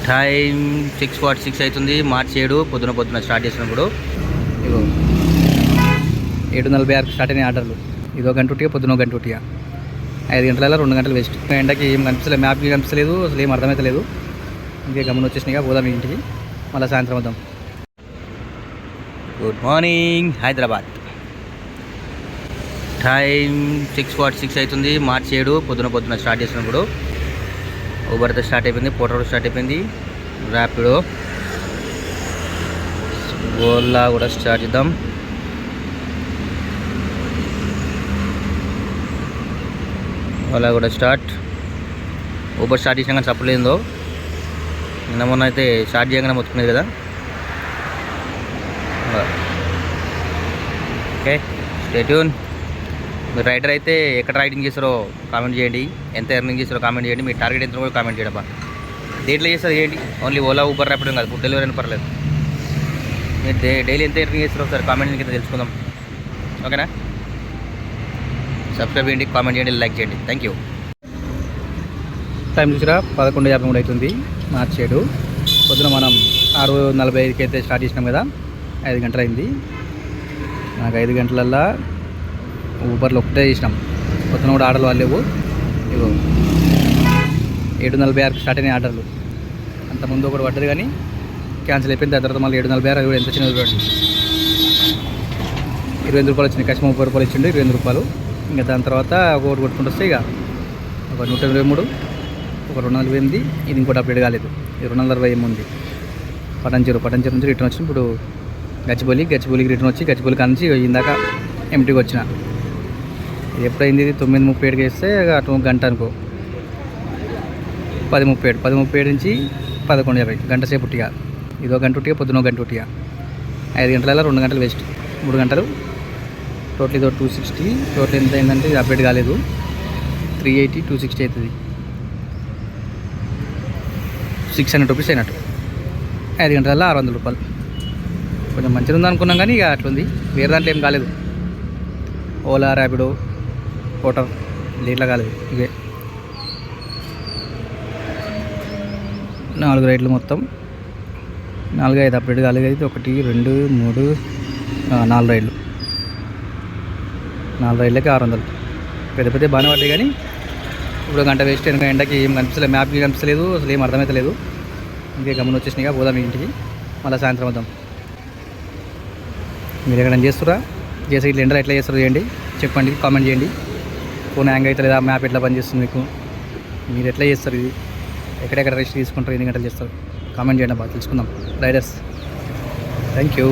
Time 6:46 అవుతుంది. మార్చి 7 పొద్దున start చేసినప్పుడు ఇగో 7:46 స్టార్ట్ అయినాయి ఆర్డర్లు. ఇదో గంట పొద్దున గంట 5 గంటల 2 గంటలు వేస్ట్. ఎండకి ఏం కనిపిస్తలేదు, మ్యాప్కి కనిపిస్తలేదు, అసలు ఏం అర్థమైతే లేదు. ఇంకే గమనం వచ్చేసినాయిగా, పోదాం ఇంటికి, మళ్ళీ సాయంత్రం వద్దాం. Good morning Hyderabad. టైం 6:46 అవుతుంది. మార్చి 7 పొద్దున స్టార్ట్ చేసినప్పుడు ఊబర్తో స్టార్ట్ అయిపోయింది, పోటో స్టార్ట్ అయిపోయింది, ర్యాపిడో, ఓలా కూడా స్టార్ట్ చేద్దాం. ఓలా కూడా స్టార్ట్. ఊబర్ స్టార్ట్ చేసినా కానీ చెప్పలేదో, నిన్న మొన్న అయితే స్టార్ట్ చేయగానే మొత్తుకునేది కదా. Okay, stay tune. మీరు రైడర్ అయితే ఎక్కడ రైడింగ్ చేస్తారో కామెంట్ చేయండి, ఎంత ఎర్నింగ్ చేస్తారో కామెంట్ చేయండి, మీ టార్గెట్ ఎంత కూడా కామెంట్ చేయడం. దేంట్లో చేస్తారు చేయండి, ఓన్లీ ఓలా ఊబర్ ర్యాపిడో కాదు, ఫుడ్ డెలివరీ అని పర్లేదు. మీరు డైలీ ఎంత ఎర్నింగ్ చేస్తారో ఒకసారి కామెంట్ కింద తెలుసుకుందాం. ఓకేనా? సబ్స్క్రైబ్ చేయండి, కామెంట్ చేయండి, లైక్ చేయండి. Thank you. టైం చూసిరా 11:53 అవుతుంది. మార్చి 7 పొద్దున మనం 6:45కి అయితే స్టార్ట్ చేసినాం కదా, 5 గంటలైంది. నాకు 5 గంటలల్లా ఊబర్లో ఒకటే చేసినాం. పొద్దున కూడా ఆర్డర్లు వాళ్ళేవు. ఇగో 7:46 స్టార్ట్ అయినాయి ఆర్డర్లు. అంతకుముందు ఒకటి పడ్డది కానీ క్యాన్సిల్ అయిపోయింది. దాని తర్వాత మళ్ళీ 7:46. అది కూడా ఎంత చిన్నది చూడండి, 25 రూపాయలు వచ్చింది. కష్టం 30 రూపాయలు ఇచ్చిండు, 25 రూపాయలు. ఇంకా దాని తర్వాత ఒకటి కొట్టుకుంటూ వస్తే ఇక ఒక 123, ఒక 248. ఇది ఇంకోటి అప్డేట్ కాలేదు. ఇది 248 ఉంది. పటంచెరు నుంచి రిటర్న్ వచ్చింది. ఇప్పుడు గచ్చిబౌలికి రిటర్న్ వచ్చి గచ్చిబౌలి కానించి ఇందాక ఎంటీకి వచ్చిన. ఇది ఎప్పుడైంది? 9:37కి వేస్తే అటు గంట అనుకో, 10:37 నుంచి 11:50 గంట సేపు ఉట్టిగా. ఇదో గంట ఉట్టిగా, పొద్దున గంట ఉట్టిగా. 5 గంటల 2 గంటలు వేస్ట్, 3 గంటలు. టోటల్ ఇదో 260. టోటల్ ఎంత అయిందంటే ఇది అప్డేట్ కాలేదు. 380, 260 అవుతుంది. 600 రూపీస్ అయినట్టు. 5 గంటల 600 రూపాయలు. కొంచెం మంచిగా ఉంది అనుకున్నాం కానీ ఇక అట్లుంది. వేరే దాంట్లో ఏం కాలేదు. ఓలా, ర్యాపిడో, పోటర్ దీంట్లో కాలేదు. ఇవే 4 రైడ్లు మొత్తం. 4, 5 అప్డేట్ కాలేదు. అయితే 1, 2, 3, 4 రైడ్లు. 4 రైడ్లకి 600. పెద్ద బాగానే పడ్డాయి కానీ ఇప్పుడు గంట వేస్ట్. ఎందుకంటే ఎండకి ఏం కనిపిస్తలేదు, మ్యాప్కి కనిపిస్తలేదు, అసలు ఏం అర్థమైతే లేదు. ఇంకే గమనం వచ్చేసినాయిగా, పోదాం ఇంటికి, మళ్ళీ సాయంత్రం వద్దాం. మీరు ఎక్కడైనా చేస్తురా, చేసే ఇట్లా ఎండలో ఎట్లా చేస్తారు చేయండి, చెప్పండి, కామెంట్ చేయండి. ఫోన్ హ్యాంగ్ అవుతుంది లేదా, మ్యాప్ ఎట్లా పనిచేస్తుంది మీకు, మీరు ఎట్లా చేస్తారు, ఇది ఎక్కడెక్కడ రెస్ట్ తీసుకుంటారు, ఎన్ని గంటలు చేస్తారు, కామెంట్ చేయండి. బాగా తెలుసుకుందాం రైడర్స్. Thank you.